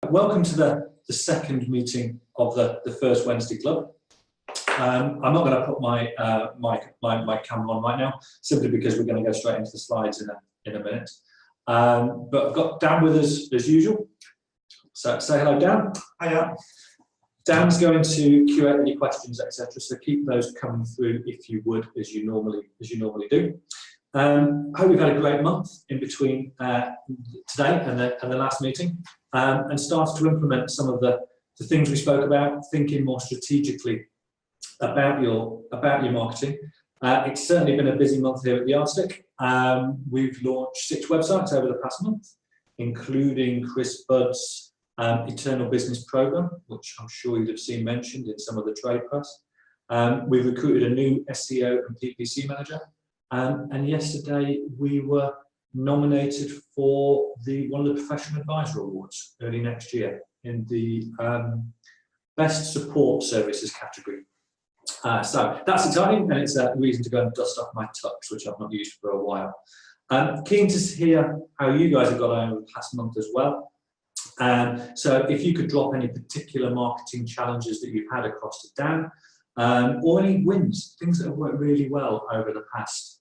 Welcome to the second meeting of the First Wednesday Club. I'm not going to put my camera on right now, simply because we're going to go straight into the slides in a minute. But I've got Dan with us as usual. So say hello, Dan. Hiya. Dan's going to curate any questions, etc. So keep those coming through if you would, as you normally do. I hope we've had a great month in between today and the last meeting, and started to implement some of the things we spoke about, thinking more strategically about your marketing. It's certainly been a busy month here at the Yardstick. We've launched 6 websites over the past month, including Chris Budd's Eternal Business Program, which I'm sure you'd have seen mentioned in some of the trade press. We've recruited a new SEO and PPC manager. And yesterday we were nominated for one of the Professional Advisor Awards early next year in the Best Support Services category. So that's exciting, and it's a reason to go and dust off my tux, which I've not used for a while. Keen to hear how you guys have got on over the past month as well. So if you could drop any particular marketing challenges that you've had across to Dan, or any wins, things that have worked really well over the past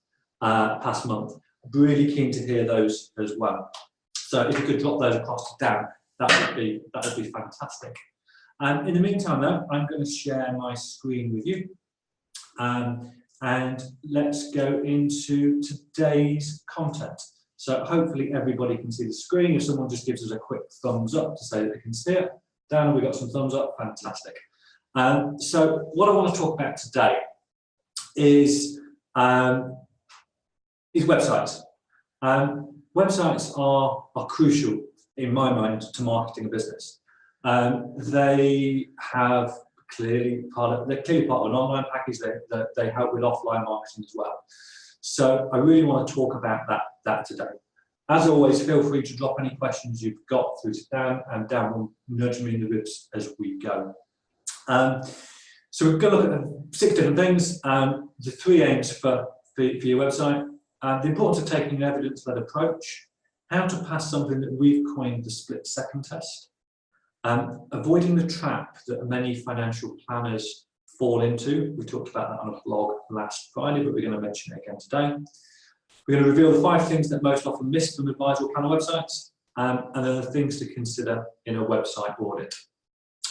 month. Really keen to hear those as well. So if you could drop those across to Dan, that would be fantastic. In the meantime, though, I'm going to share my screen with you, and let's go into today's content. So hopefully everybody can see the screen. If someone just gives us a quick thumbs up to say that they can see it. Dan, we got some thumbs up. Fantastic. So what I want to talk about today is websites. Websites are crucial in my mind to marketing a business. They have they're clearly part of an online package. They help with offline marketing as well. So I really want to talk about that today. As always, feel free to drop any questions you've got through to Dan, and Dan will nudge me in the ribs as we go. So we're going to look at 6 different things. The 3 aims for your website. The importance of taking an evidence-led approach, how to pass something that we've coined the split-second test, avoiding the trap that many financial planners fall into. We talked about that on a blog last Friday, but we're going to mention it again today. We're going to reveal the 5 things that most often miss from advisor or planner websites, and then the things to consider in a website audit.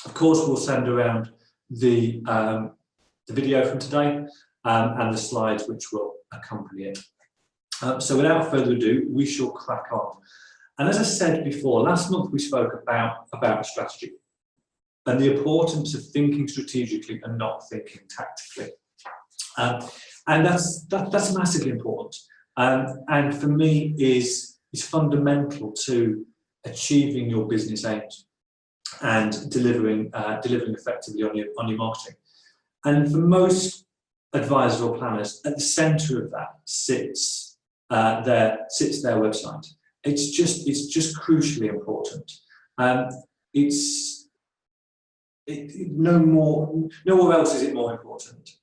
Of course, we'll send around the video from today and the slides which will accompany it. So without further ado, we shall crack on. And as I said before, last month we spoke about a strategy and the importance of thinking strategically and not thinking tactically. And that's massively important. And for me is fundamental to achieving your business aims and delivering effectively on your marketing. And for most advisors or planners, at the centre of that sits their website. It's just crucially important. Nowhere else is it more important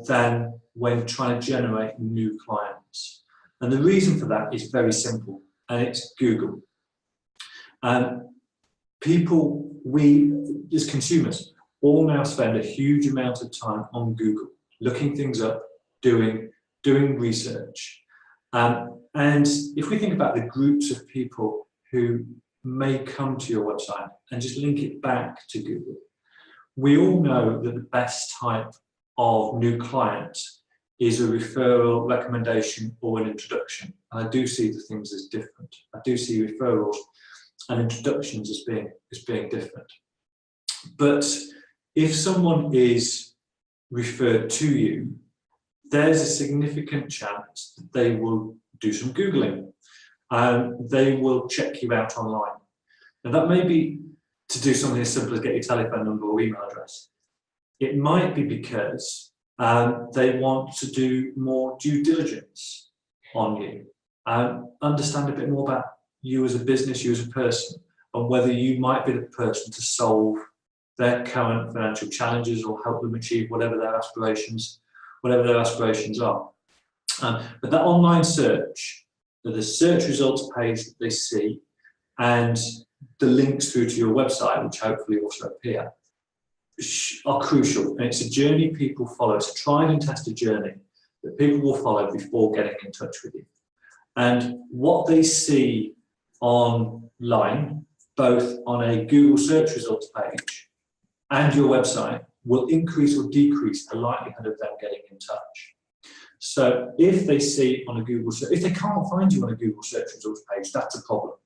than when trying to generate new clients. And the reason for that is very simple, and it's Google. We as consumers all now spend a huge amount of time on Google, looking things up, doing research. And if we think about the groups of people who may come to your website and just link it back to Google, we all know that the best type of new client is a referral, recommendation, or an introduction. And I do see the things as different. I do see referrals and introductions as being different. But if someone is referred to you, there's a significant chance that they will do some Googling. They will check you out online. Now that may be to do something as simple as get your telephone number or email address. It might be because they want to do more due diligence on you, understand a bit more about you as a business, you as a person, and whether you might be the person to solve their current financial challenges or help them achieve whatever their aspirations are. But that online search, the search results page that they see, and the links through to your website, which hopefully also appear, are crucial. And it's a journey people follow. It's a tried and tested journey that people will follow before getting in touch with you. And what they see online, both on a Google search results page and your website, will increase or decrease the likelihood of them getting in touch. So if they see on a Google search, if they can't find you on a Google search results page, that's a problem.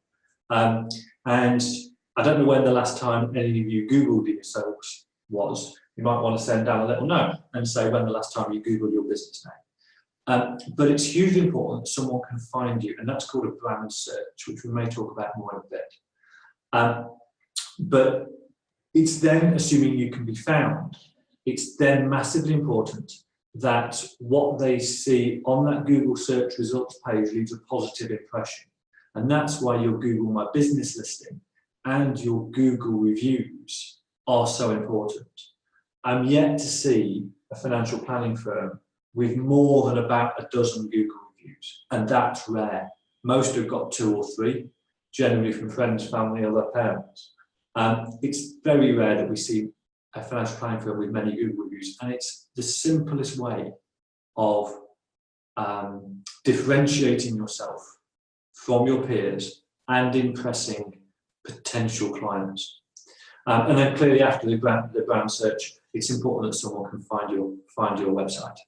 And I don't know when the last time any of you Googled yourselves was. You might want to send down a little note and say when the last time you Googled your business name. But it's hugely important that someone can find you, and that's called a brand search, which we may talk about more in a bit. But it's then, assuming you can be found, it's then massively important that what they see on that Google search results page leaves a positive impression. And that's why your Google My Business listing and your Google reviews are so important. I'm yet to see a financial planning firm with more than about a dozen Google reviews, and that's rare. Most have got 2 or 3, generally from friends, family, or their parents. It's very rare that we see a financial planning firm with many Google reviews, and it's the simplest way of differentiating yourself from your peers and impressing potential clients. And then clearly after the brand search, it's important that someone can find your website.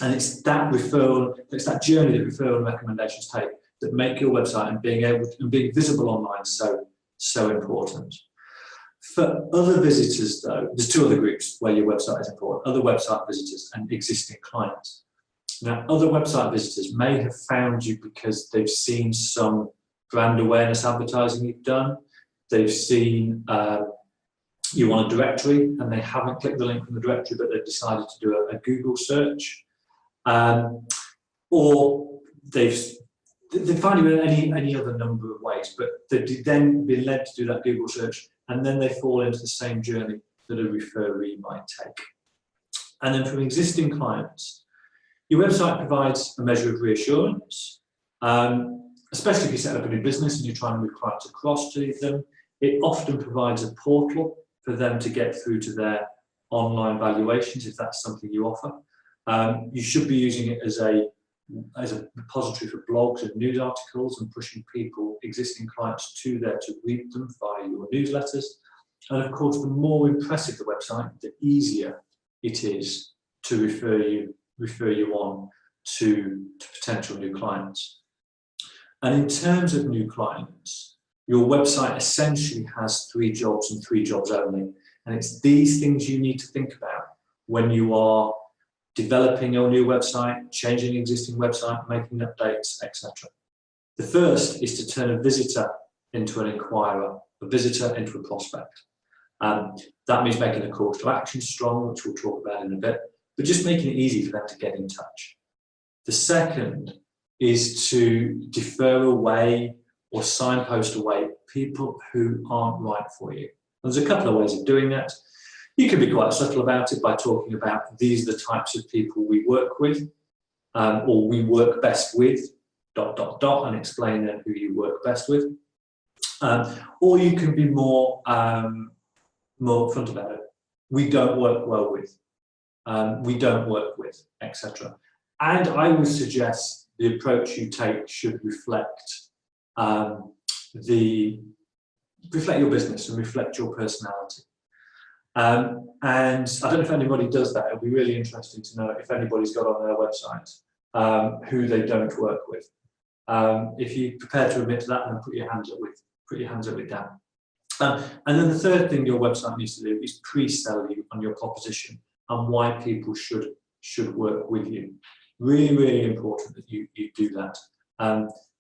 And it's that referral, it's that journey that referral and recommendations take that make your website and being visible online so important. For other visitors, though, there's 2 other groups where your website is important: other website visitors and existing clients. Now, other website visitors may have found you because they've seen some brand awareness advertising you've done. They've seen you on a directory and they haven't clicked the link from the directory, but they've decided to do a Google search. Or they find you in any other number of ways, but they've then been led to do that Google search, and then they fall into the same journey that a referee might take. And then from existing clients, your website provides a measure of reassurance, especially if you set up a new business and you're trying to move clients across to them. It often provides a portal for them to get through to their online valuations, if that's something you offer. You should be using it as a repository for blogs and news articles and pushing existing clients to there to read them via your newsletters. And of course, the more impressive the website, the easier it is to refer you on to potential new clients. And in terms of new clients, your website essentially has 3 jobs and 3 jobs only. And it's these things you need to think about when you are developing your new website, changing an existing website, making updates, etc. The first is to turn a visitor into an inquirer, a visitor into a prospect. That means making a call to action strong, which we'll talk about in a bit, but just making it easy for them to get in touch. The second is to defer away or signpost away people who aren't right for you. There's a couple of ways of doing that. You can be quite subtle about it by talking about these are the types of people we work with, or we work best with, ... and explain then who you work best with. Or you can be more upfront about it. We don't work well with, we don't work with, etc. And I would suggest the approach you take should reflect your business and reflect your personality. And I don't know if anybody does that. It'll be really interesting to know if anybody's got on their website who they don't work with. If you're prepared to admit to that, then put your hands up with that. And then the third thing your website needs to do is pre-sell you on your proposition and why people should work with you. Really, really important that you do that.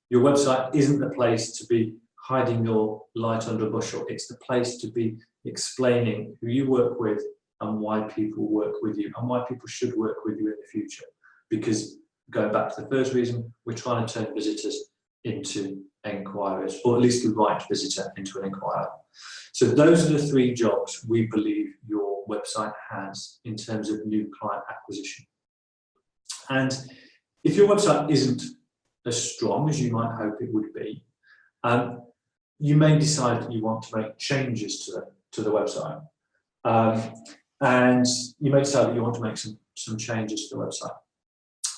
Your website isn't the place to be hiding your light under a bushel. It's the place to be explaining who you work with and why people work with you and why people should work with you in the future. Because going back to the first reason, we're trying to turn visitors into enquirers, or at least the right visitor into an enquirer. So those are the 3 jobs we believe your website has in terms of new client acquisition. And if your website isn't as strong as you might hope it would be, you may decide that you want to make changes to the website. And you may decide that you want to make some changes to the website.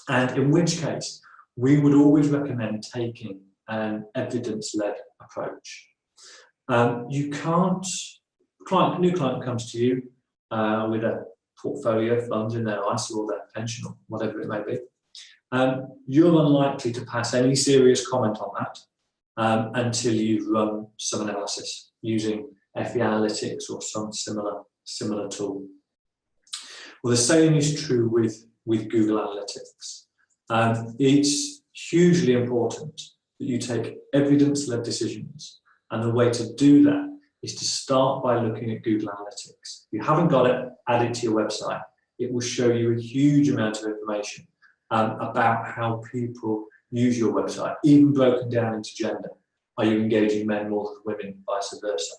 And in which case, we would always recommend taking an evidence-led approach. You can't, new client comes to you with a portfolio of funds in their ISA or their pension or whatever it may be. You're unlikely to pass any serious comment on that until you've run some analysis using FE Analytics or some similar tool. Well, the same is true with Google Analytics. It's hugely important that you take evidence-led decisions, and the way to do that is to start by looking at Google Analytics. If you haven't got it, add it to your website. It will show you a huge amount of information about how people use your website, even broken down into gender. Are you engaging men more than women, vice versa?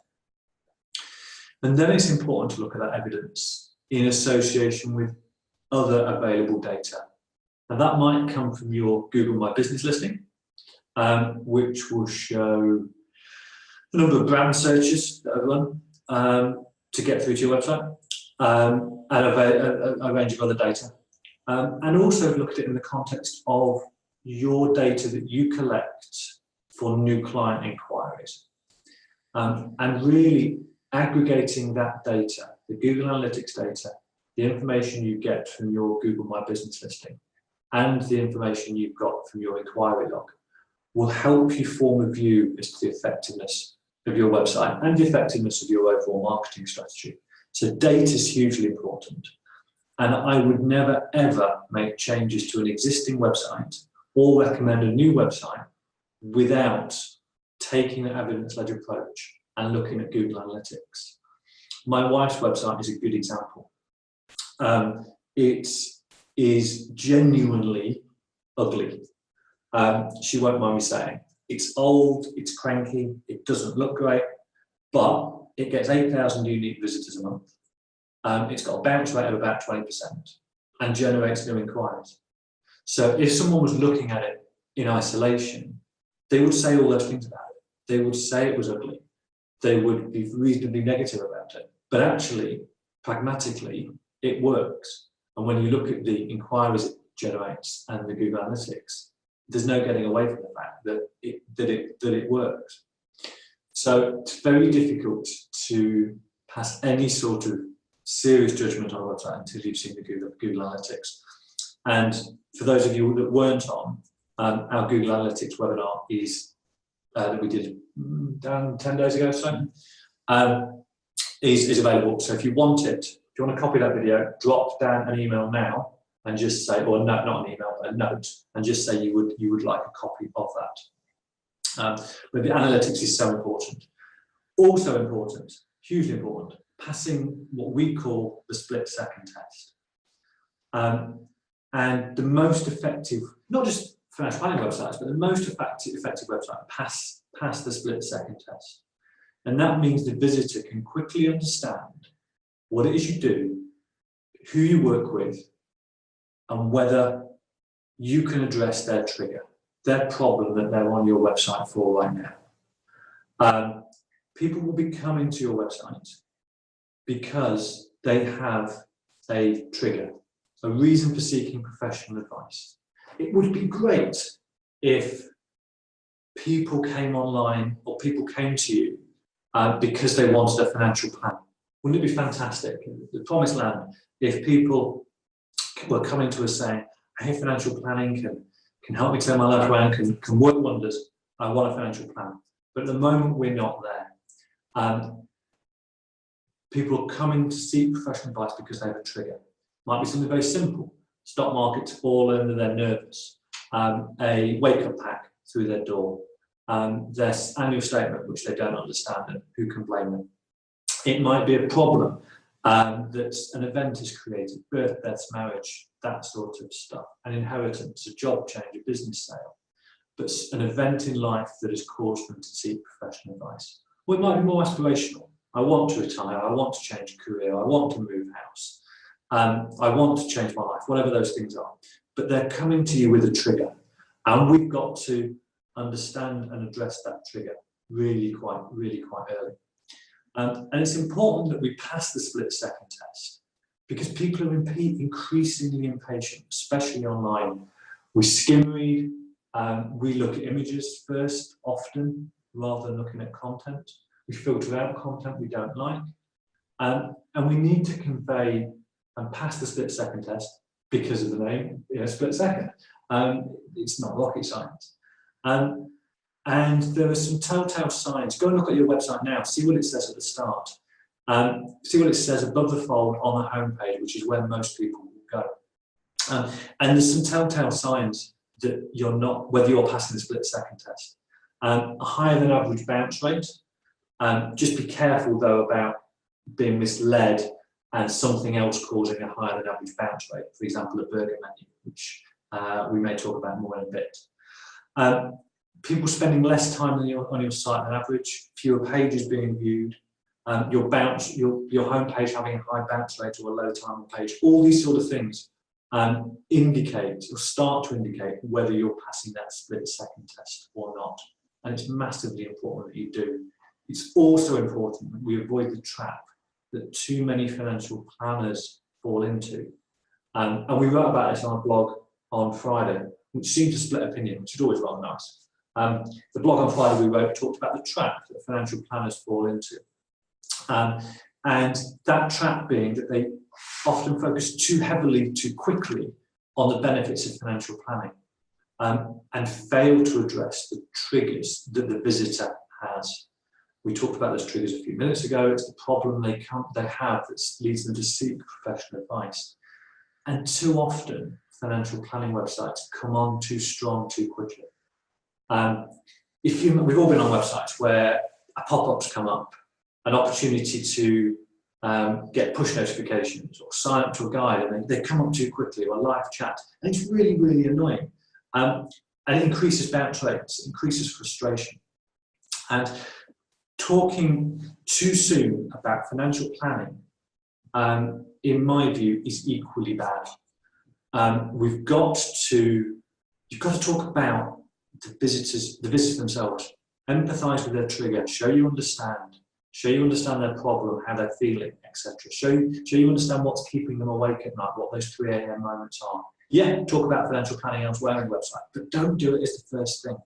And then it's important to look at that evidence in association with other available data. And that might come from your Google My Business listing, which will show the number of brand searches that are run to get through to your website, and a range of other data. And also look at it in the context of your data that you collect for new client inquiries. And really aggregating that data, the Google Analytics data, the information you get from your Google My Business listing, and the information you've got from your inquiry log will help you form a view as to the effectiveness of your website and the effectiveness of your overall marketing strategy. So data is hugely important. And I would never, ever make changes to an existing website or recommend a new website without taking an evidence-led approach and looking at Google Analytics. My wife's website is a good example. It is genuinely ugly. She won't mind me saying. It's old, it's cranky, it doesn't look great, but it gets 8,000 unique visitors a month. It's got a bounce rate of about 20% and generates new inquiries. So if someone was looking at it in isolation, they would say all those things about it. They would say it was ugly. They would be reasonably negative about it. But actually, pragmatically, it works. And when you look at the inquiries it generates and the Google Analytics, there's no getting away from the fact that it works. So it's very difficult to pass any sort of serious judgment on a website until you've seen the Google Analytics. And for those of you that weren't on, our Google Analytics webinar is that we did 10 days ago or so, is available. So if you want it, if you want to copy that video, drop down an email now and just say, or no, not an email, but a note, and just say you would like a copy of that. But the analytics is so important. Also important, hugely important, passing what we call the split-second test. And the most effective, not just financial planning websites, but the most effective website pass the split-second test. And that means the visitor can quickly understand what it is you do, who you work with, and whether you can address their trigger, their problem that they're on your website for right now. People will be coming to your website because they have a trigger, a reason for seeking professional advice. It would be great if people came online or people came to you because they wanted a financial plan. Wouldn't it be fantastic? The promised land, if people were coming to us saying, hey, financial planning can help me turn my life around, can work wonders, I want a financial plan. But at the moment, we're not there. People are coming to seek professional advice because they have a trigger. Might be something very simple. Stock market's fallen and they're nervous. A wake-up pack through their door. Their annual statement, which they don't understand, and who can blame them? It might be a problem that an event is created, birth, deaths, marriage, that sort of stuff, an inheritance, a job change, a business sale, but an event in life that has caused them to seek professional advice. Well, it might be more aspirational. I want to retire, I want to change career, I want to move house, I want to change my life, whatever those things are. But they're coming to you with a trigger, and we've got to understand and address that trigger. really quite early. And it's important that we pass the split second test, because people are increasingly impatient, especially online. We skim read, we look at images first often, rather than looking at content. We filter out content we don't like. And we need to convey and pass the split second test because of the name, split second. It's not rocket science. And there are some telltale signs. Go and look at your website now, see what it says at the start. See what it says above the fold on the homepage, which is where most people will go. And there's some telltale signs that you're not, whether you're passing the split second test. A higher than average bounce rate. Just be careful though about being misled and something else causing a higher than average bounce rate. For example, a burger menu, which we may talk about more in a bit. People spending less time on your site than average, fewer pages being viewed, your homepage having a high bounce rate or a low time on page, all these sort of things indicate or start to indicate whether you're passing that split second test or not. And it's massively important that you do. It's also important that we avoid the trap that too many financial planners fall into. And we wrote about this on a blog on Friday, which seemed to split opinion, which is always rather nice. The blog on Friday we wrote talked about the trap that financial planners fall into. And that trap being that they often focus too heavily, too quickly on the benefits of financial planning and fail to address the triggers that the visitor has. We talked about those triggers a few minutes ago. It's the problem they have that leads them to seek professional advice. And too often, financial planning websites come on too strong too quickly. We've all been on websites where a pop-ups come up, an opportunity to get push notifications or sign up to a guide, and they come up too quickly, or a live chat, and it's really, really annoying. And it increases bounce rates, increases frustration. And talking too soon about financial planning, in my view, is equally bad. You've got to talk about the visitors themselves, empathise with their trigger, show you understand their problem, how they're feeling, etc. Show you understand what's keeping them awake at night, what those 3 a.m. moments are. Yeah, talk about financial planning elsewhere on the website, but don't do it as the first thing.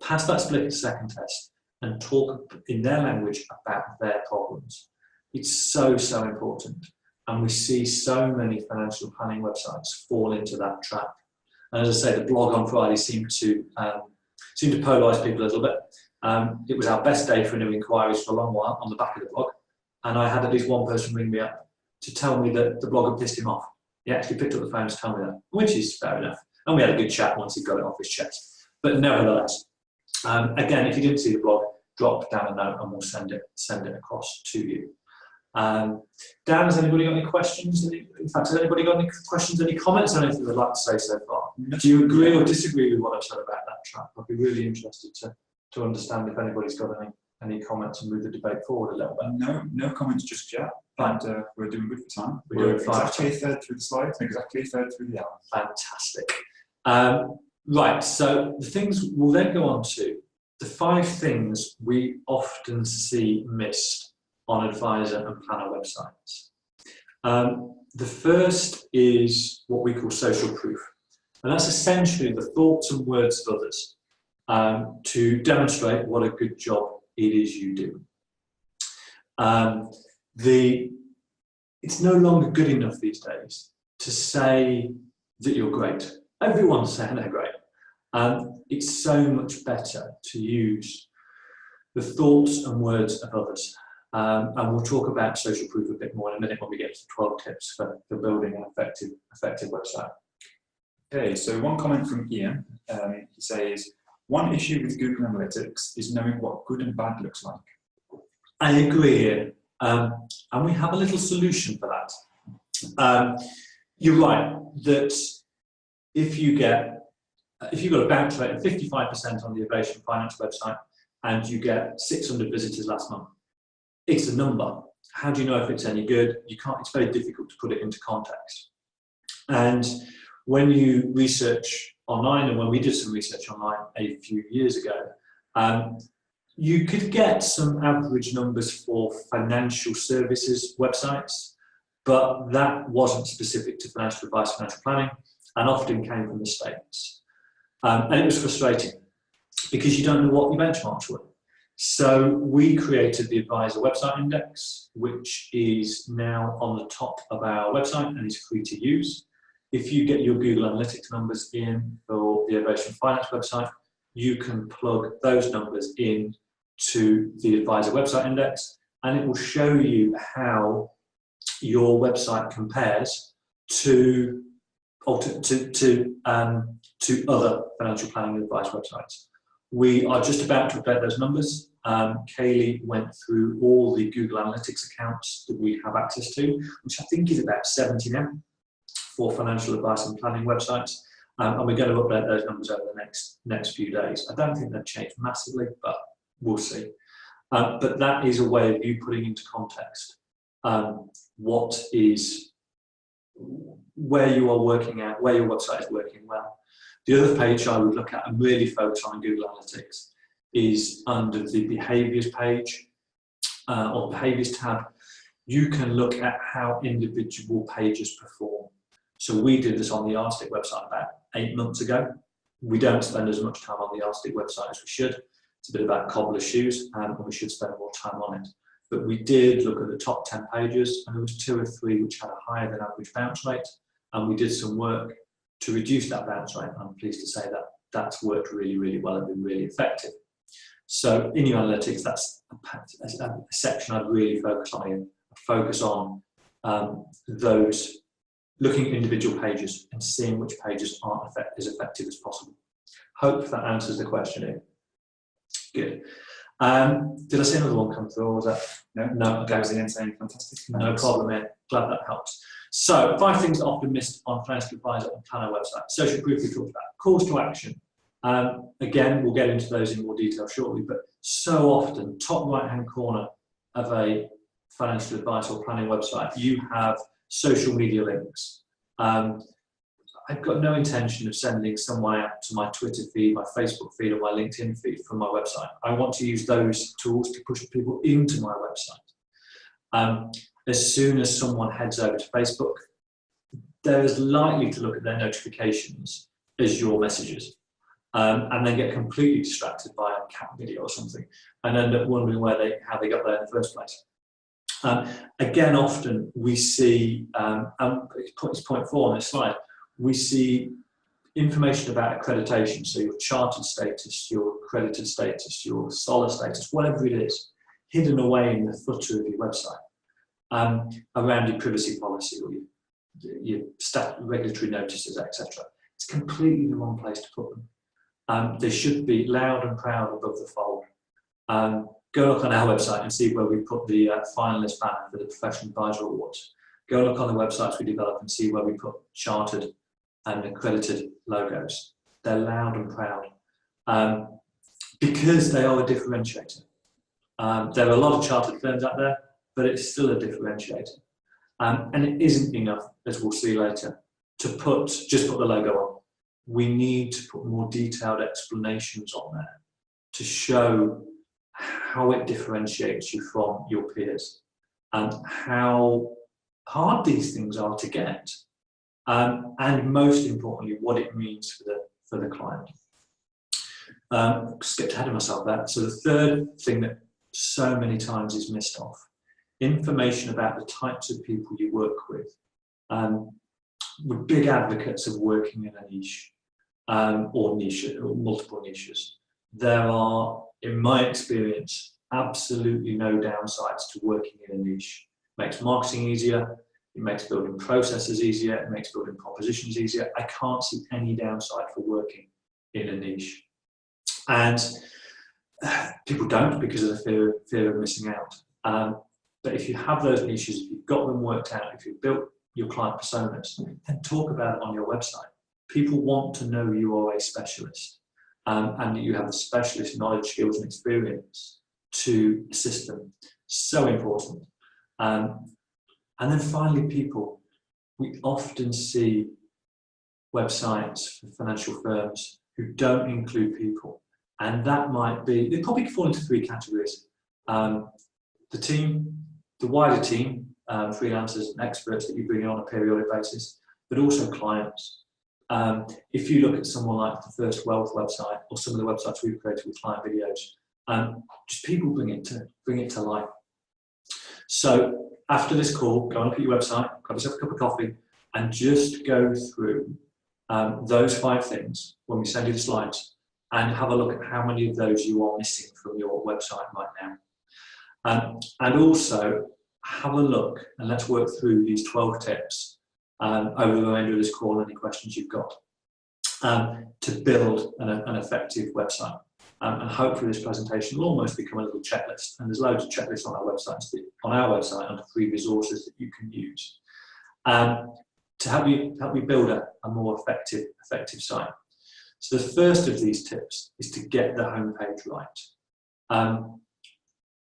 Pass that split second test and talk in their language about their problems. It's so, so important. And we see so many financial planning websites fall into that trap. And as I say, the blog on Friday seemed to polarise people a little bit. It was our best day for new inquiries for a long while on the back of the blog. And I had at least one person ring me up to tell me that the blog had pissed him off. He actually picked up the phone to tell me that, which is fair enough. And we had a good chat once he got it off his chest. But nevertheless, again, if you didn't see the blog, drop down a note and we'll send it across to you. Dan, has anybody got any questions? In fact, has anybody got any questions, any comments on anything they'd like to say so far? Do you agree or disagree with what I've said about that trap? I'd be really interested to understand if anybody's got any comments and move the debate forward a little bit. No comments just yet, and we're doing good for time. We're doing exactly a third through the slides, exactly a third through the hour. Fantastic. Right, so the things we'll then go on to the 5 things we often see missed on advisor and planner websites. The first is what we call social proof. And that's essentially the thoughts and words of others to demonstrate what a good job it is you do. It's no longer good enough these days to say that you're great. Everyone's saying they're great. It's so much better to use the thoughts and words of others. And we'll talk about social proof a bit more in a minute when we get to 12 tips for building an effective website. Okay, so one comment from Ian. He says, one issue with Google Analytics is knowing what good and bad looks like. I agree, Ian. And we have a little solution for that. You're right that if you've got a bounce rate of 55% on the Ovation Finance website and you get 600 visitors last month, it's a number. How do you know if it's any good? You can't. It's very difficult to put it into context. And when you research online, and when we did some research online a few years ago, You could get some average numbers for financial services websites, but that wasn't specific to financial advice, financial planning, and often came from the States. And it was frustrating because you don't know what your benchmarks were. So we created the Advisor Website Index, which is now on the top of our website and is free to use. If you get your Google Analytics numbers in for the Ovation Finance website, you can plug those numbers in to the Advisor Website Index, and it will show you how your website compares to other financial planning and advice websites. We are just about to update those numbers. Kaylee went through all the Google Analytics accounts that we have access to, which I think is about 70 now for financial advice and planning websites. And we're going to update those numbers over the next few days. I don't think they've changed massively, but we'll see. But that is a way of you putting into context where you are working at, where your website is working well. The other page I would look at and really focus on in Google Analytics is under the behaviours page or behaviours tab. You can look at how individual pages perform. So we did this on the Arstic website about 8 months ago. We don't spend as much time on the Arstic website as we should. It's a bit about cobbler's shoes, and we should spend more time on it. But we did look at the top 10 pages, and there was 2 or 3 which had a higher than average bounce rate, and we did some work to reduce that bounce rate. I'm pleased to say that that's worked really, really well and been really effective. So in your analytics, that's a section I'd really focus on here. Focus on those, looking at individual pages and seeing which pages aren't as effective as possible. Hope that answers the question here. Good. Did I see another one come through, or was that? No, okay. That was Ian saying fantastic. No problem, Ian. Glad that helps. So, 5 things that are often missed on Financial Advisor and Planner website. Social proof we talked about. Calls to action. Again, we'll get into those in more detail shortly, but so often, top right-hand corner of a financial advice or planning website, you have social media links. I've got no intention of sending someone out to my Twitter feed, my Facebook feed, or my LinkedIn feed from my website. I want to use those tools to push people into my website. As soon as someone heads over to Facebook, they're as likely to look at their notifications as your messages, and then get completely distracted by a cat video or something, and end up wondering how they got there in the first place. Again, often we see, and it's point 4 on this slide, we see information about accreditation, so your chartered status, your accredited status, your SOLA status, whatever it is, hidden away in the footer of your website, around your privacy policy or your regulatory notices, etc. It's completely the wrong place to put them. They should be loud and proud above the fold. Go look on our website and see where we put the finalist banner for the Professional Advisor Awards. Go look on the websites we develop and see where we put chartered and accredited logos. They're loud and proud because they are a differentiator. There are a lot of chartered firms out there, but it's still a differentiator. And it isn't enough, as we'll see later, to just put the logo on. We need to put more detailed explanations on there to show how it differentiates you from your peers and how hard these things are to get. And most importantly, what it means for the client. Skipped ahead of myself there. So the third thing that so many times is missed off, information about the types of people you work with. We're big advocates of working in a niche or multiple niches. There are, in my experience, absolutely no downsides to working in a niche. It makes marketing easier. It makes building processes easier. It makes building propositions easier. I can't see any downside for working in a niche. And people don't because of the fear of missing out. But if you have those niches, if you've got them worked out, if you've built your client personas, then talk about it on your website. People want to know you are a specialist and that you have the specialist knowledge, skills and experience to assist them. So important. And then finally, people. We often see websites for financial firms who don't include people. And that might be, they probably fall into 3 categories. The team, the wider team, freelancers and experts that you bring on a periodic basis, but also clients. If you look at someone like the First Wealth website or some of the websites we've created with client videos, just people bring it to life. So after this call, go and look at your website, grab yourself a cup of coffee, and just go through those 5 things when we send you the slides, and have a look at how many of those you are missing from your website right now. And also have a look, and let's work through these 12 tips over the remainder of this call, any questions you've got, to build an effective website. And hopefully this presentation will almost become a little checklist, and there's loads of checklists on our website under free resources that you can use to help you build a more effective site. So the first of these tips is to get the homepage right.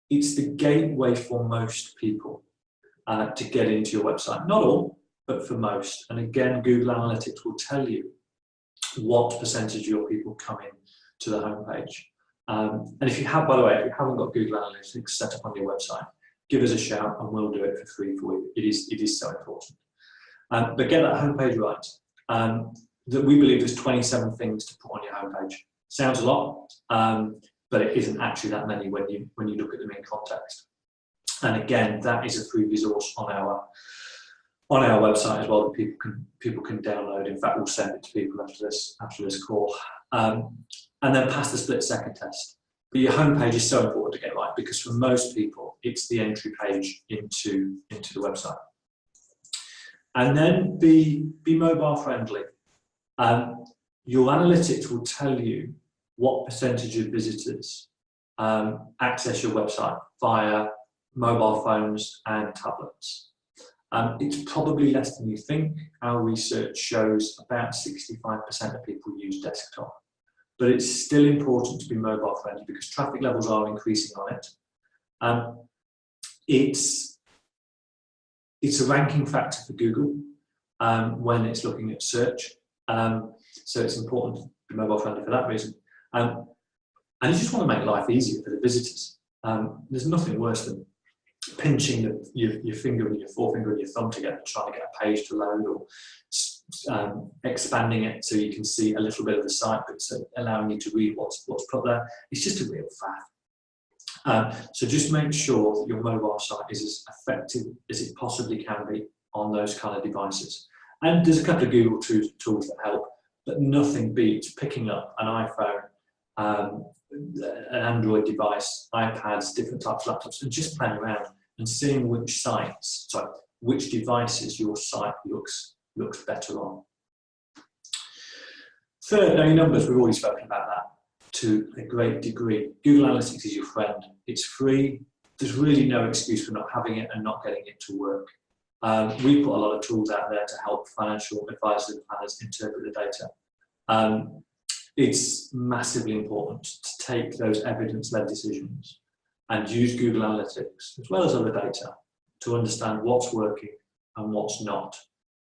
It's the gateway for most people to get into your website. Not all, but for most. And again, Google Analytics will tell you what percentage of your people come in to the homepage. And if you have, by the way, if you haven't got Google Analytics set up on your website, give us a shout and we'll do it for free for you. It is so important. But get that homepage right. That we believe there's 27 things to put on your homepage. Sounds a lot, but it isn't actually that many when you look at them in context. And again, that is a free resource on our website as well that people can download. In fact, we'll send it to people after this call. And then pass the split-second test. But your homepage is so important to get right, because for most people, it's the entry page into the website. And then be mobile friendly. Your analytics will tell you what percentage of visitors access your website via mobile phones and tablets. It's probably less than you think. Our research shows about 65% of people use desktop. But it's still important to be mobile friendly because traffic levels are increasing on it. It's a ranking factor for Google when it's looking at search. So it's important to be mobile friendly for that reason. And you just want to make life easier for the visitors. There's nothing worse than pinching your finger and your forefinger and your thumb together, trying to get a page to load, or expanding it so you can see a little bit of the site, but allowing you to read what's put there. It's just a real faff. So just make sure that your mobile site is as effective as it possibly can be on those kind of devices. And there's a couple of Google tools that help, but nothing beats picking up an iPhone, an Android device, iPads, different types of laptops, and just playing around and seeing which devices your site looks better on. Third, know your numbers. We've already spoken about that to a great degree. Google Analytics is your friend. It's free. There's really no excuse for not having it and not getting it to work. We put a lot of tools out there to help financial advisors and planners interpret the data. It's massively important to take those evidence-led decisions and use Google Analytics, as well as other data, to understand what's working and what's not,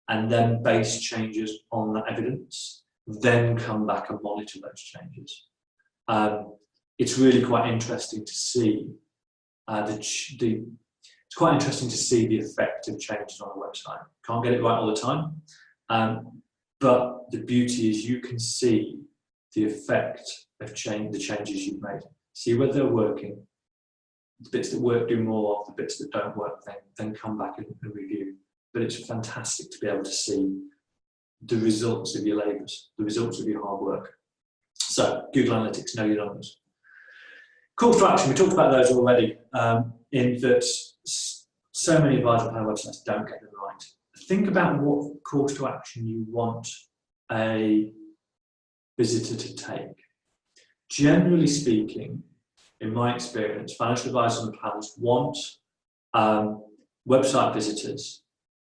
and then base changes on that evidence, then come back and monitor those changes. It's really quite interesting to see it's quite interesting to see the effect of changes on a website. Can't get it right all the time, but the beauty is you can see the effect of the changes you've made. See whether they're working. The bits that work, do more of. The bits that don't work, then come back and review. But it's fantastic to be able to see the results of your labours, the results of your hard work. So Google Analytics, know your numbers. Calls to action, we talked about those already, in that so many advisor panel websites don't get them right. Think about what calls to action you want a visitor to take. Generally speaking, in my experience, financial advisors and planners want website visitors.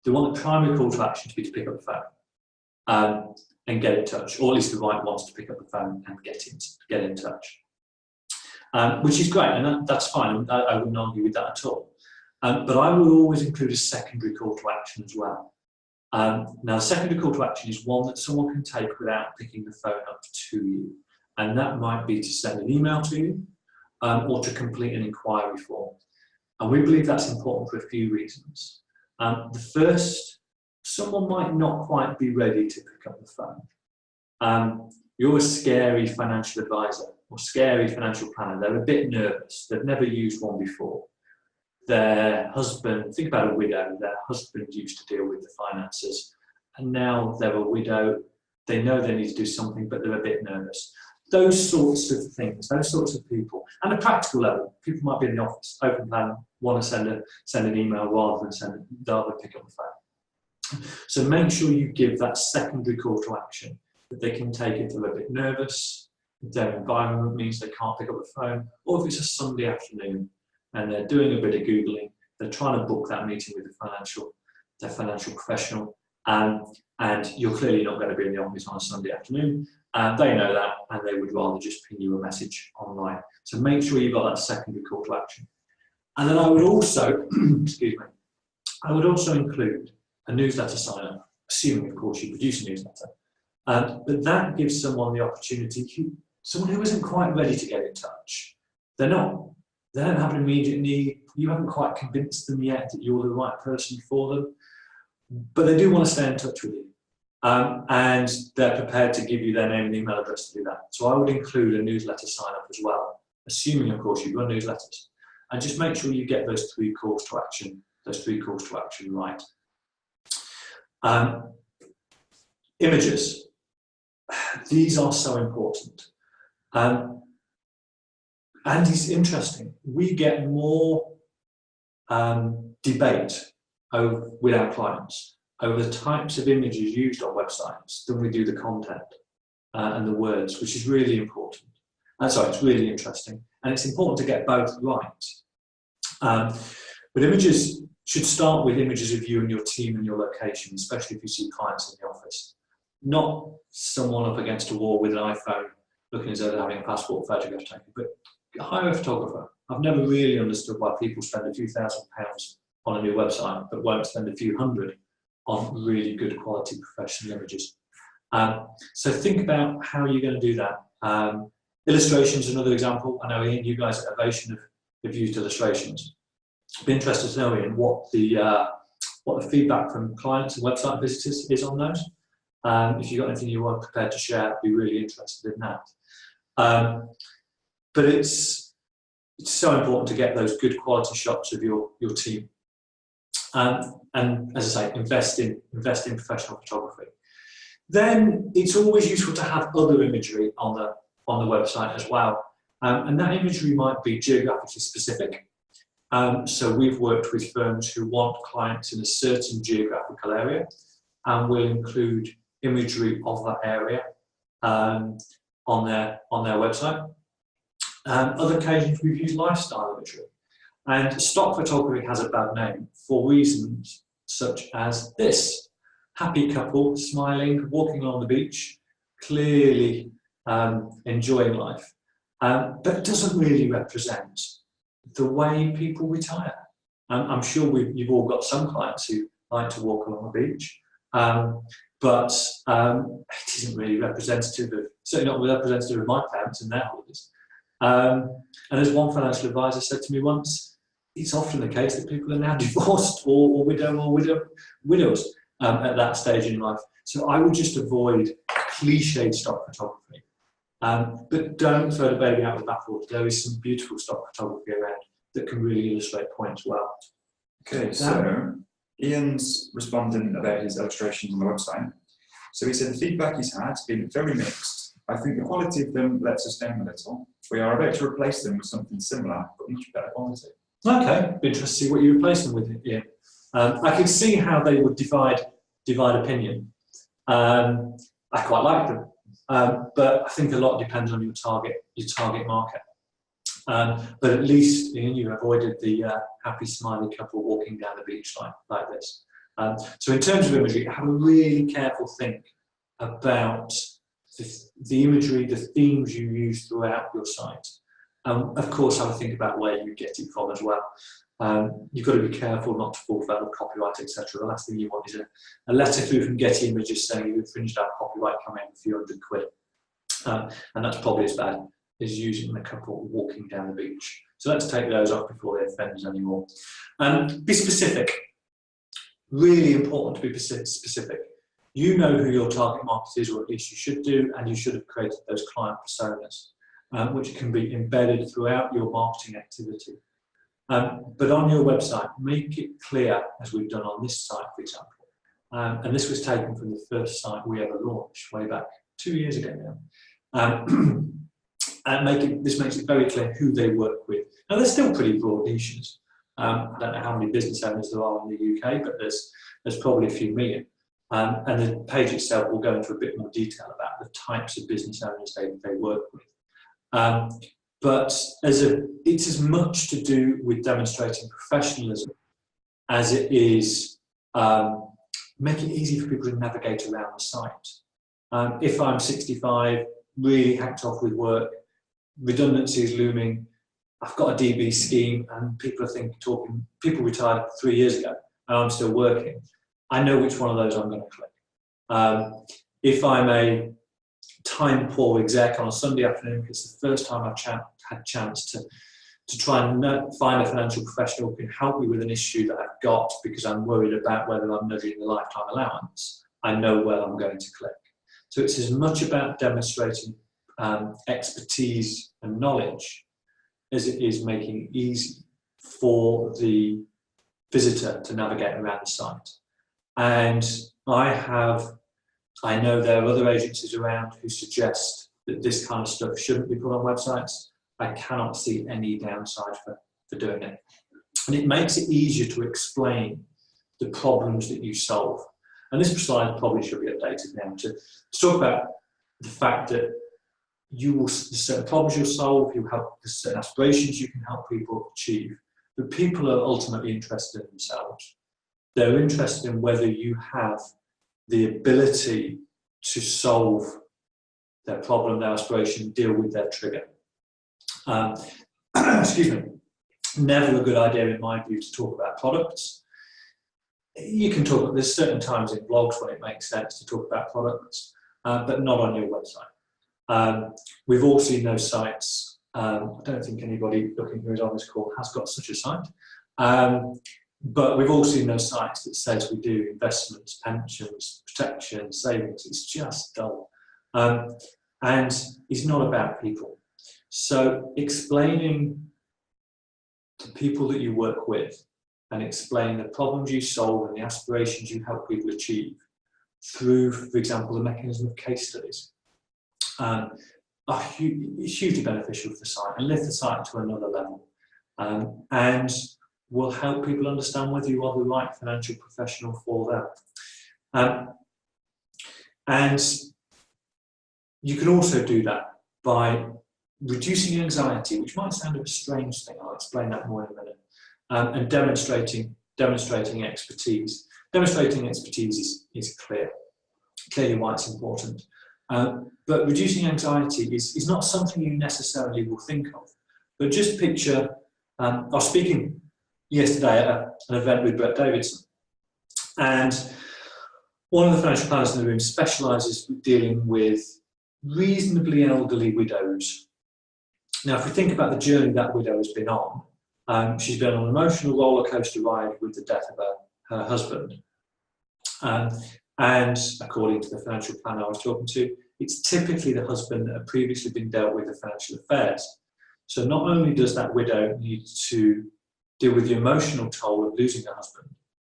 They want the primary call to action to be to pick up the phone and get in touch, or at least the right ones to pick up the phone and get in touch, which is great, and that's fine. I wouldn't argue with that at all. But I would always include a secondary call to action as well. Now, the secondary call to action is one that someone can take without picking the phone up to you. And that might be to send an email to you or to complete an inquiry form. And we believe that's important for a few reasons. The first, someone might not quite be ready to pick up the phone. You're a scary financial advisor or scary financial planner. They're a bit nervous. They've never used one before. Their husband, think about a widow, their husband used to deal with the finances, and now they're a widow. They know they need to do something, but they're a bit nervous. Those sorts of things, those sorts of people. And a practical level, people might be in the office, open plan, want to send an email rather than pick up the phone. So make sure you give that secondary call to action, that they can take if they're a bit nervous, if their environment means they can't pick up the phone, or if it's a Sunday afternoon and they're doing a bit of Googling, they're trying to book that meeting with their financial professional, and you're clearly not going to be in the office on a Sunday afternoon, and they know that, and they would rather just ping you a message online. So make sure you've got that secondary call to action. And then I would also, excuse me, I would also include a newsletter sign-up, assuming, of course, you produce a newsletter. But that gives someone the opportunity, someone who isn't quite ready to get in touch. They don't have an immediate need. You haven't quite convinced them yet that you're the right person for them, but they do want to stay in touch with you. And they're prepared to give you their name and email address to do that. So I would include a newsletter sign-up as well, assuming, of course, you run newsletters. And just make sure you get those three calls to action right. Images. These are so important. And it's interesting. We get more debate with our clients over the types of images used on websites than we do the content and the words, which is really important. It's really interesting. And it's important to get both right. But images should start with images of you and your team and your location, especially if you see clients in the office. Not someone up against a wall with an iPhone looking as though they're having a passport photograph taken, but hire a photographer. I've never really understood why people spend a few £1,000s on a new website, but won't spend a few hundred on really good quality professional images. So think about how you're going to do that. Illustrations is another example. I know, Ian, you guys at Ovation have used illustrations. I'd be interested to know, Ian, what the feedback from clients and website visitors is on those. If you've got anything you want prepared to share, I'd be really interested in that. But it's so important to get those good quality shots of your team. And as I say, invest in professional photography. Then it's always useful to have other imagery on the website as well. And that imagery might be geographically specific. So we've worked with firms who want clients in a certain geographical area, and will include imagery of that area on their website. Other occasions we've used lifestyle imagery. And stock photography has a bad name for reasons such as this. Happy couple, smiling, walking along the beach, clearly enjoying life. But it doesn't really represent the way people retire. I'm sure you've all got some clients who like to walk along the beach, but it isn't really representative of, certainly not representative of my parents and their holidays. And as one financial advisor said to me once, it's often the case that people are now divorced or widows at that stage in life. So I would just avoid cliched stock photography. But don't throw the baby out with the bathwater. There is some beautiful stock photography around that can really illustrate points well. Okay, so Ian's responding about his illustrations on the website. So he said the feedback he's had has been very mixed. I think the quality of them lets us down a little. We are about to replace them with something similar, but much better quality. Okay, be interested to see what you replace them with, Ian. I can see how they would divide opinion. I quite like them, but I think a lot depends on your target market. But at least, Ian, you avoided the happy, smiley couple walking down the beach like this. So in terms of imagery, have a really careful think about the imagery, the themes you use throughout your site. Of course, have a think about where you get it from as well. You've got to be careful not to fall foul of copyright, etc. The last thing you want is a letter through from Getty Images saying you infringed our copyright, come in a few £100. And that's probably as bad as using a couple walking down the beach. So let's take those off before they offend us anymore. Be specific. Really important to be specific. You know who your target market is, or at least you should do, and you should have created those client personas, which can be embedded throughout your marketing activity. But on your website, make it clear, as we've done on this site, for example. And this was taken from the first site we ever launched way back 2 years ago now. And this makes it very clear who they work with. Now, they're still pretty broad niches. I don't know how many business owners there are in the UK, but there's probably a few million. And the page itself will go into a bit more detail about the types of business owners they work with. But it's as much to do with demonstrating professionalism as it is making it easy for people to navigate around the site. If I'm 65, really hacked off with work, redundancy is looming, I've got a DB scheme, and people retired 3 years ago, and I'm still working, I know which one of those I'm going to click. If I'm a time poor exec on a Sunday afternoon, it's the first time I've had a chance to try and find a financial professional who can help me with an issue that I've got because I'm worried about whether I'm nudging the lifetime allowance, I know where I'm going to click. So it's as much about demonstrating expertise and knowledge as it is making it easy for the visitor to navigate around the site. And I know there are other agencies around who suggest that this kind of stuff shouldn't be put on websites. I cannot see any downside for doing it. And it makes it easier to explain the problems that you solve. And this slide probably should be updated now to talk about the fact that there's certain problems you'll solve, there's certain aspirations you can help people achieve. But people are ultimately interested in themselves. They're interested in whether you have the ability to solve their problem, their aspiration, deal with their trigger. Excuse me. Never a good idea, in my view, to talk about products. You can talk, there's certain times in blogs when it makes sense to talk about products, but not on your website. We've all seen those sites. I don't think anybody looking who is on this call has got such a site. But we've all seen those sites that says we do investments, pensions, protection, savings. It's just dull. And it's not about people. So explaining to people that you work with and explain the problems you solve and the aspirations you help people achieve through, for example, the mechanism of case studies, are hugely beneficial for the site and lift the site to another level. And will help people understand whether you are the right financial professional for them. And you can also do that by reducing anxiety, which might sound a strange thing. I'll explain that more in a minute. And demonstrating expertise. Demonstrating expertise is clearly why it's important. But reducing anxiety is not something you necessarily will think of. But just picture, I was speaking yesterday at an event with Brett Davidson, and one of the financial planners in the room specialises with dealing with reasonably elderly widows. Now, if we think about the journey that widow has been on, she's been on an emotional roller coaster ride with the death of her husband. And according to the financial planner I was talking to, it's typically the husband that had previously been dealt with the financial affairs. So not only does that widow need to deal with the emotional toll of losing her husband,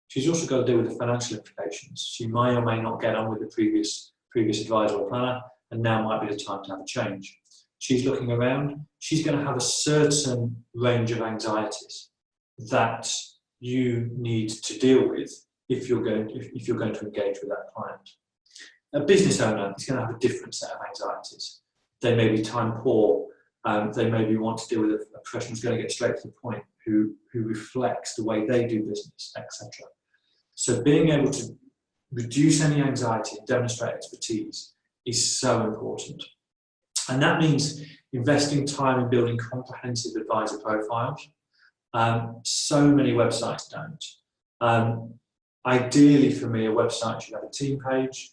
she's also got to deal with the financial implications. She may or may not get on with the previous advisor or planner, and now might be the time to have a change. She's looking around, she's going to have a certain range of anxieties that you need to deal with if you're going to engage with that client. A business owner is going to have a different set of anxieties. They may be time poor, they maybe want to deal with a professional who's going to get straight to the point, who reflects the way they do business, etc. So being able to reduce any anxiety and demonstrate expertise is so important. And that means investing time in building comprehensive advisor profiles. So many websites don't. Ideally for me, a website should have a team page,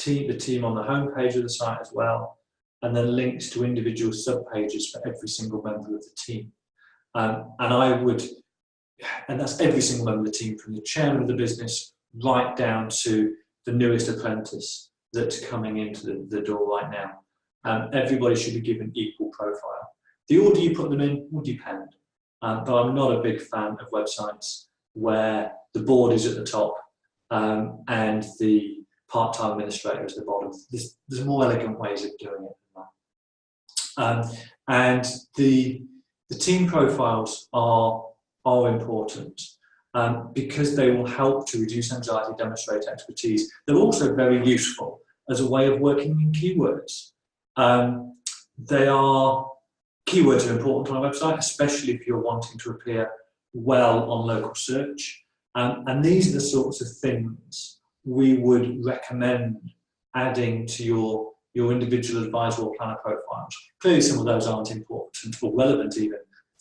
the team on the home page of the site as well, and then links to individual sub-pages for every single member of the team. And that's every single member of the team, from the chairman of the business right down to the newest apprentice that's coming into the door right now. Everybody should be given equal profile. The order you put them in will depend, but I'm not a big fan of websites where the board is at the top and the part-time administrator is at the bottom. There's more elegant ways of doing it than that. And the team profiles are important because they will help to reduce anxiety, demonstrate expertise. They're also very useful as a way of working in keywords. Keywords are important on a website, especially if you're wanting to appear well on local search. And these are the sorts of things we would recommend adding to your individual advisor or planner profiles. Clearly some of those aren't important or relevant even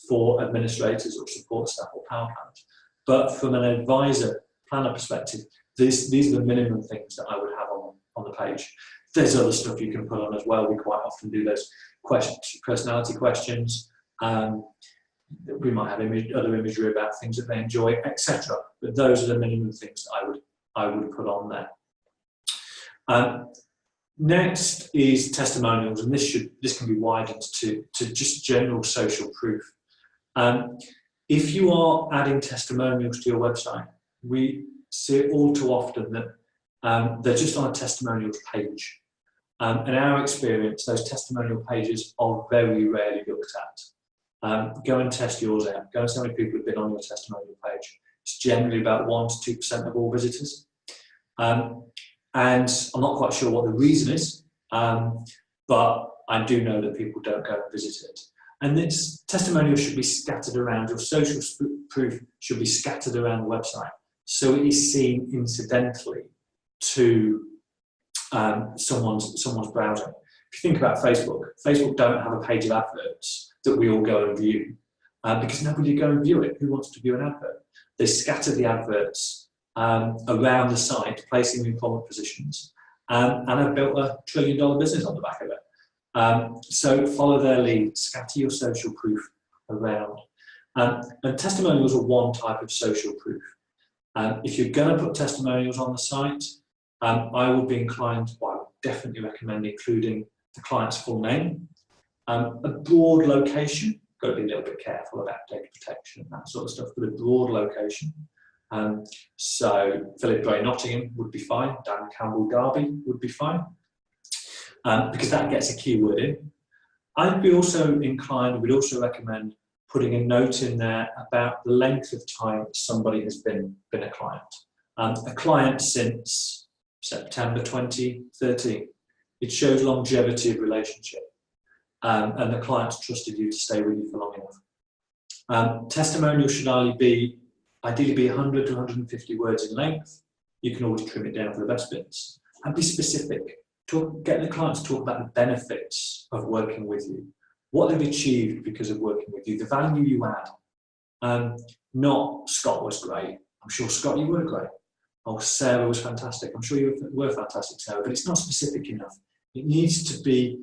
for administrators or support staff or power planners. But from an advisor planner perspective, these are the minimum things that I would have on the page. There's other stuff you can put on as well. We quite often do those personality questions. We might have other imagery about things that they enjoy, etc. But those are the minimum things that I would put on there. Next is testimonials, and this can be widened to just general social proof. If you are adding testimonials to your website, we see it all too often that they're just on a testimonials page. In our experience, those testimonial pages are very rarely looked at. Go and test yours out. Go and see how many people have been on your testimonial page. It's generally about 1 to 2% of all visitors. And I'm not quite sure what the reason is, but I do know that people don't go and visit it. And this testimonial should be scattered around, your social proof should be scattered around the website, so it is seen incidentally to someone's browsing. If you think about Facebook don't have a page of adverts that we all go and view because nobody go and view it. Who wants to view an advert? They scatter the adverts around the site, placing them in prominent positions, and have built a $1 trillion business on the back of it. So follow their lead, scatter your social proof around. And testimonials are one type of social proof. If you're going to put testimonials on the site, I would be inclined, well, I would definitely recommend including the client's full name, a broad location, got to be a little bit careful about data protection and that sort of stuff, but a broad location. So Philip Gray Nottingham would be fine, Dan Campbell Derby would be fine, because that gets a keyword in. I'd be also inclined, we'd also recommend putting a note in there about the length of time somebody has been a client. A client since September 2013. It shows longevity of relationship, and the client's trusted you to stay with you for long enough. Testimonials should ideally be 100 to 150 words in length. You can always trim it down for the best bits. And be specific. Get the clients to talk about the benefits of working with you, what they've achieved because of working with you, the value you add. Not Scott was great. I'm sure, Scott, you were great. Oh, Sarah was fantastic. I'm sure you were fantastic, Sarah, but it's not specific enough. It needs to be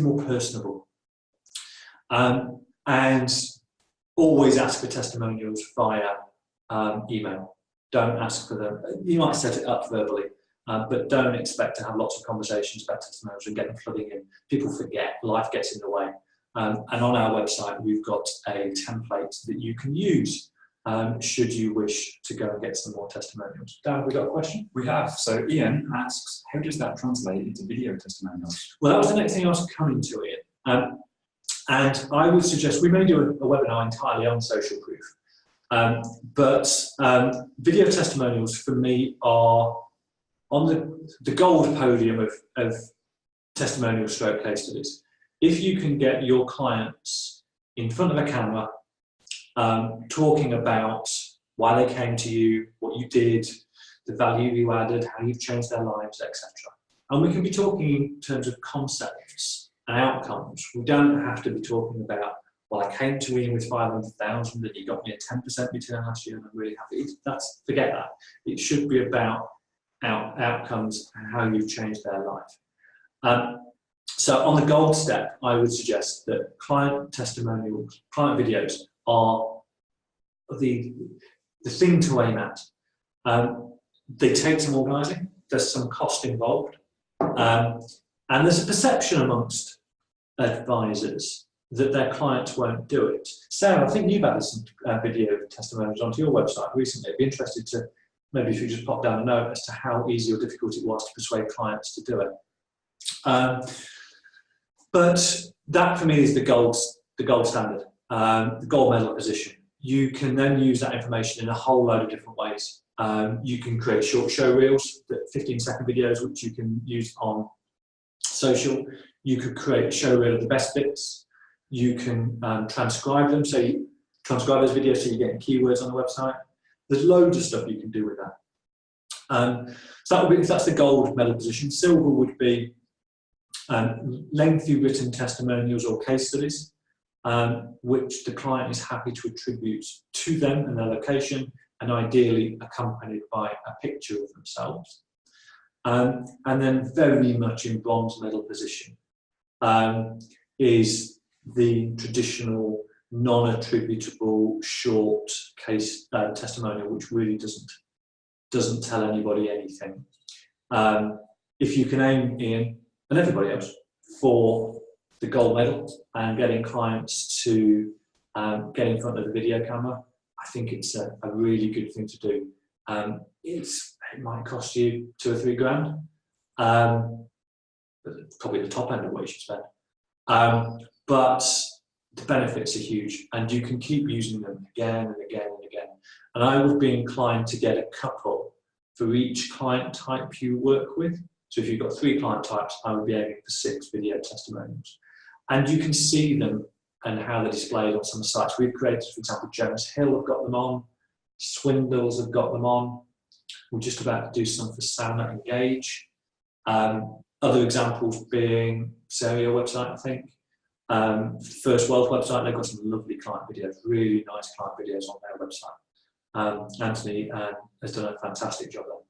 more personable. And always ask for testimonials via email. Don't ask for them. You might set it up verbally, but don't expect to have lots of conversations about testimonials and get them flooding in. People forget, life gets in the way. And on our website, we've got a template that you can use should you wish to go and get some more testimonials. Dan, have we got a question? We have. So Ian asks, how does that translate into video testimonials? Well, that was the next thing I was coming to, Ian. And I would suggest we may do a webinar entirely on social proof. But video testimonials for me are on the gold podium of testimonial stroke case studies. If you can get your clients in front of a camera talking about why they came to you, what you did, the value you added, how you've changed their lives, etc. And we can be talking in terms of concepts and outcomes. We don't have to be talking about, well, I came to Ian with 500,000 and he got me a 10% return last year and I'm really happy. Forget that. It should be about outcomes and how you've changed their life. So on the gold step, I would suggest that client testimonials, client videos are the thing to aim at. They take some organising, there's some cost involved, and there's a perception amongst advisors that their clients won't do it. Sarah, I think you've added some video testimonials onto your website recently. I'd be interested to, maybe if you just pop down a note as to how easy or difficult it was to persuade clients to do it. But that for me is the gold standard, the gold medal position. You can then use that information in a whole load of different ways. You can create short show reels, 15-second videos, which you can use on social. You could create a show reel of the best bits. You can transcribe them, so you transcribe those videos so you're getting keywords on the website. There's loads of stuff you can do with that. So that would be, that's the gold medal position. Silver would be lengthy written testimonials or case studies, which the client is happy to attribute to them and their location, and ideally accompanied by a picture of themselves. And then very much in bronze medal position is the traditional non-attributable short case testimonial, which really doesn't tell anybody anything. If you can aim, Ian, and everybody else, for the gold medal and getting clients to get in front of the video camera, I think it's a really good thing to do. It might cost you $2 or $3 grand, probably the top end of what you should spend. But the benefits are huge, and you can keep using them again and again and again. And I would be inclined to get a couple for each client type you work with. So if you've got 3 client types, I would be aiming for 6 video testimonials. And you can see them and how they're displayed on some sites. We've created, for example, Jones Hill have got them on, Swindles have got them on. We're just about to do some for Sauna Engage. Other examples being Serio website, I think. First Wealth website, they've got some lovely client videos, really nice client videos on their website. Anthony has done a fantastic job there.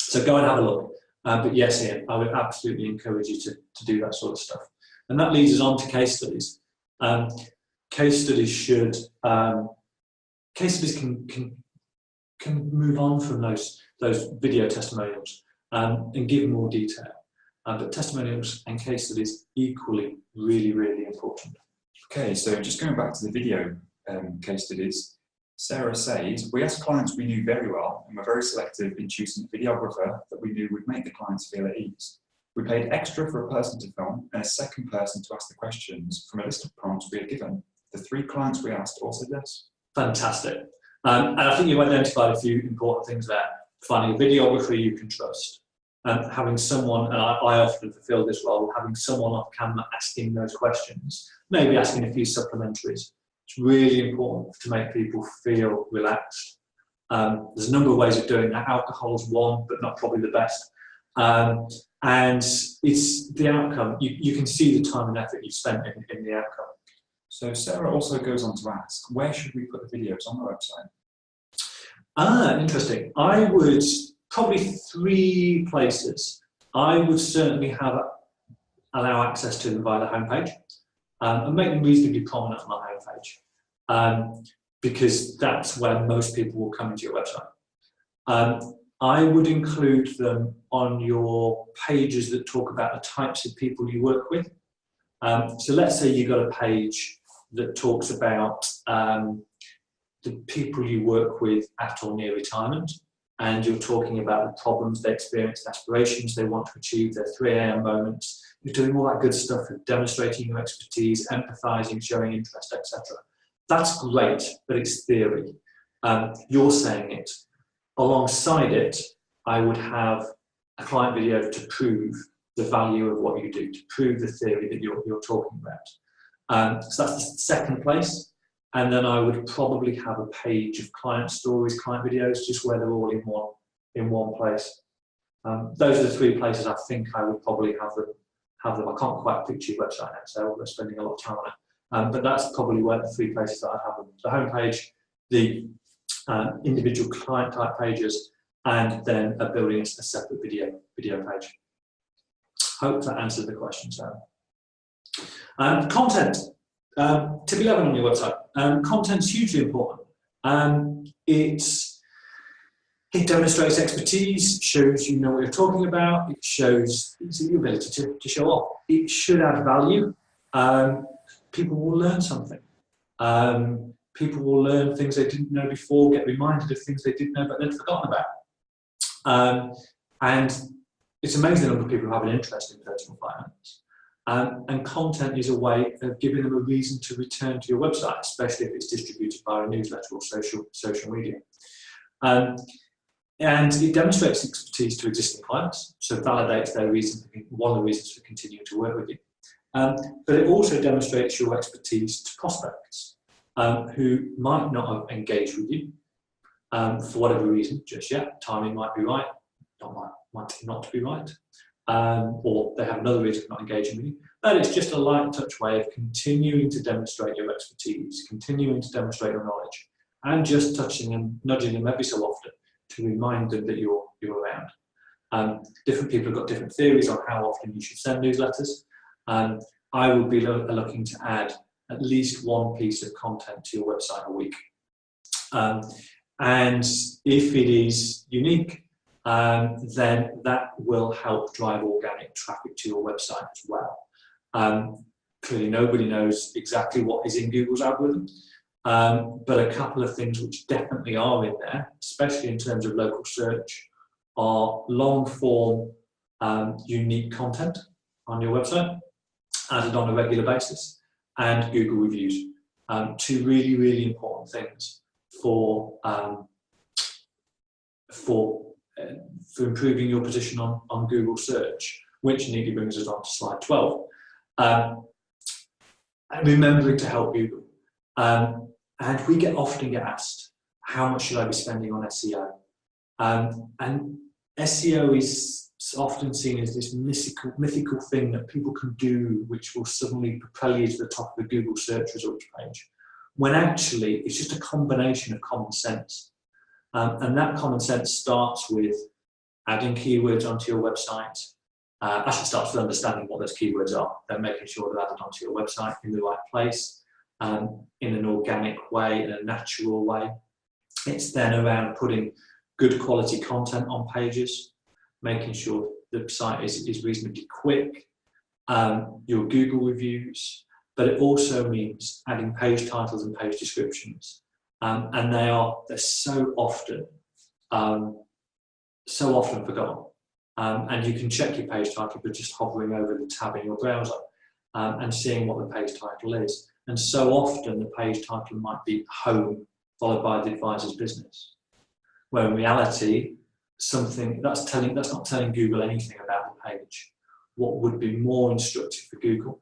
So go and have a look. But yes, Ian, I would absolutely encourage you to do that sort of stuff. And that leads us on to case studies. Case studies can move on from those video testimonials and give more detail. But testimonials and case studies equally really, really important. Okay, so just going back to the video case studies, Sarah says, we asked clients we knew very well and were very selective in choosing a videographer that we knew would make the clients feel at ease. We paid extra for a person to film and a second person to ask the questions from a list of prompts we had given. The 3 clients we asked all said yes. Fantastic. And I think you identified a few important things there. Finding a videographer you can trust, and having someone, and I often fulfill this role, having someone off camera asking those questions, maybe asking a few supplementaries. It's really important to make people feel relaxed. There's a number of ways of doing that. Alcohol is one, but not probably the best. And it's the outcome. You can see the time and effort you've spent in the outcome. So Sarah also goes on to ask, where should we put the videos on the website? Interesting. I would probably 3 places. I would certainly allow access to them via the homepage and make them reasonably prominent on the homepage because that's where most people will come into your website. I would include them on your pages that talk about the types of people you work with. So let's say you've got a page that talks about the people you work with at or near retirement, and you're talking about the problems they experience, the aspirations they want to achieve, their 3 a.m. moments. You're doing all that good stuff of demonstrating your expertise, empathizing, showing interest, etc. That's great, but it's theory. You're saying it. Alongside it, I would have a client video to prove the value of what you do, to prove the theory that you're talking about. So that's the second place. And then I would probably have a page of client stories, client videos, just where they're all in one place. Those are the 3 places I think I would probably have them. I can't quite picture your website now, so we're spending a lot of time on it. But that's probably where the 3 places that I'd have them. The homepage, the individual client type pages, and then building a separate video page. Hope that answered the question, Sarah. Content. Tip 11 on your website. Content's hugely important. It demonstrates expertise, shows you know what you're talking about, it shows your ability to show off. It should add value. People will learn something. People will learn things they didn't know before, get reminded of things they didn't know but they'd forgotten about. And it's amazing the number of people who have an interest in personal finance. And content is a way of giving them a reason to return to your website, especially if it's distributed via a newsletter or social media. And it demonstrates expertise to existing clients, so it validates their reason, one of the reasons for continuing to work with you. But it also demonstrates your expertise to prospects who might not have engaged with you for whatever reason just yet. Timing might be right, might not be right, or they have another reason for not engaging with you. But it's just a light touch way of continuing to demonstrate your expertise, continuing to demonstrate your knowledge, and just touching and nudging them every so often to remind them that you're around. Different people have got different theories on how often you should send newsletters. I would be looking to add at least one piece of content to your website a week. And if it is unique, then that will help drive organic traffic to your website as well. Clearly nobody knows exactly what is in Google's algorithm, but a couple of things which definitely are in there, especially in terms of local search, are long form unique content on your website added on a regular basis, and Google reviews. Two really, really important things for improving your position on Google search, which neatly brings us on to slide 12. Remembering to help Google. And we often get asked, how much should I be spending on SEO? And SEO is often seen as this mythical thing that people can do, which will suddenly propel you to the top of the Google search results page, when actually it's just a combination of common sense. And that common sense starts with adding keywords onto your website. Actually starts with understanding what those keywords are, then making sure they're added onto your website in the right place, in an organic way, in a natural way. It's then around putting good quality content on pages, making sure the site is reasonably quick, your Google reviews, but it also means adding page titles and page descriptions. And they're so often forgotten. And you can check your page title by just hovering over the tab in your browser and seeing what the page title is. And so often the page title might be home followed by the advisor's business, where in reality, that's not telling Google anything about the page. What would be more instructive for Google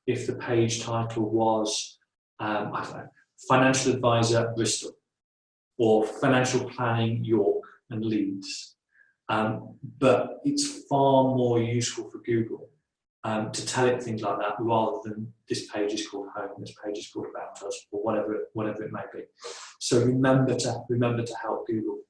if the page title was, I don't know, Financial Advisor Bristol, or Financial Planning York and Leeds. But it's far more useful for Google to tell it things like that, rather than this page is called home, this page is called about us, or whatever it may be. So remember to help Google.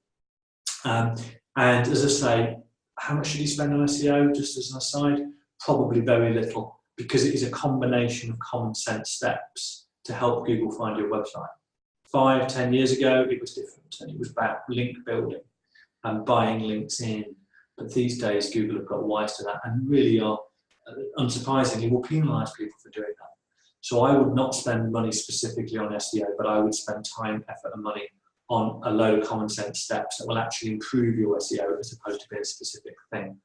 And as I say, how much should you spend on SEO? Just as an aside, probably very little, because it is a combination of common sense steps to help Google find your website. 5-10 years ago, it was different, and it was about link building and buying links in. But these days, Google have got wise to that and really are, unsurprisingly, will penalise people for doing that. So I would not spend money specifically on SEO, but I would spend time, effort and money on a load of common sense steps that will actually improve your SEO as opposed to being a specific thing.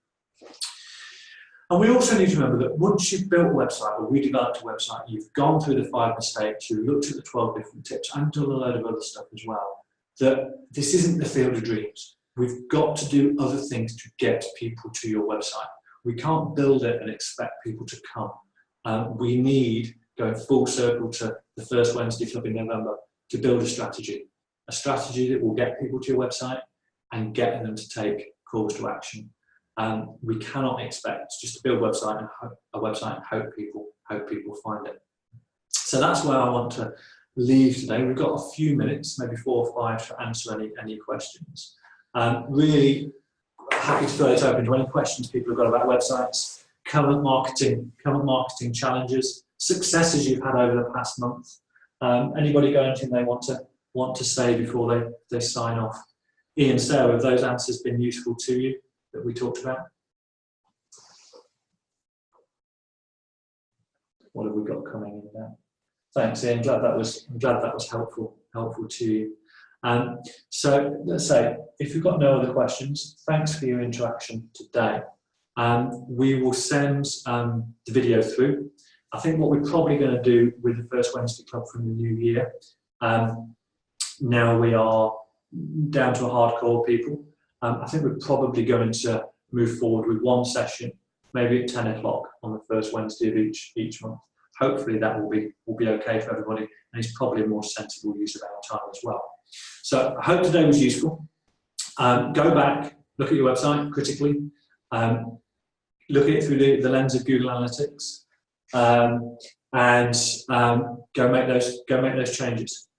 And we also need to remember that once you've built a website or redeveloped a website, you've gone through the 5 mistakes, you've looked at the 12 different tips and done a load of other stuff as well, that this isn't the field of dreams. We've got to do other things to get people to your website. We can't build it and expect people to come. We need, going full circle to the first Wednesday Club in November, to build a strategy that will get people to your website and get them to take calls to action. We cannot expect just to build a website and hope people find it. So that's where I want to leave today. We've got a few minutes, maybe 4 or 5, to answer any questions. Really happy to throw it open to any questions people have got about websites, current marketing challenges, successes you've had over the past month. Anybody got anything they want to say before they sign off? Ian, Sarah, have those answers been useful to you that we talked about? What have we got coming in there? Thanks, Ian. I'm glad that was helpful to you. So let's say, if you've got no other questions, thanks for your interaction today. We will send the video through. I think what we're probably going to do with the First Wednesday Club from the new year, now we are down to a hardcore people, I think we're probably going to move forward with one session, maybe at 10 o'clock on the first Wednesday of each month. Hopefully that will be okay for everybody, and it's probably a more sensible use of our time as well. So I hope today was useful. Go back, look at your website critically, look at it through the lens of Google Analytics, and go make those changes.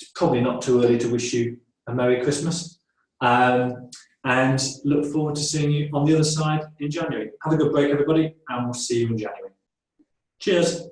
It's probably not too early to wish you a Merry Christmas, and look forward to seeing you on the other side in January. Have a good break, everybody, and we'll see you in January. Cheers.